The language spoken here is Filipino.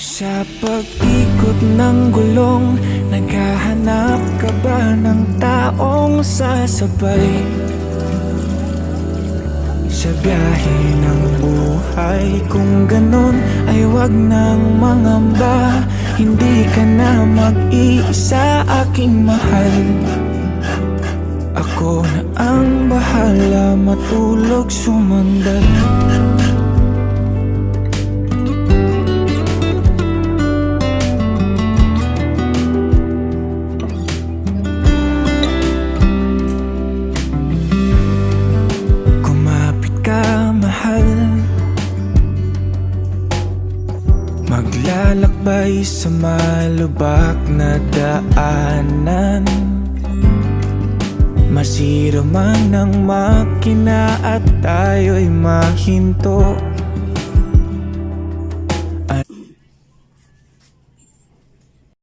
Sa pag-ikot ng gulong, naghahanap ka ba ng taong sasabay? Sa biyahe ng buhay, kung ganon ay wag nang mangamba. Hindi ka na mag-iisa, aking mahal. Ako na ang bahala, matulog, sumandal. Maglalakbay sa malubak na daanan, masira man ang makina at tayo'y mahinto.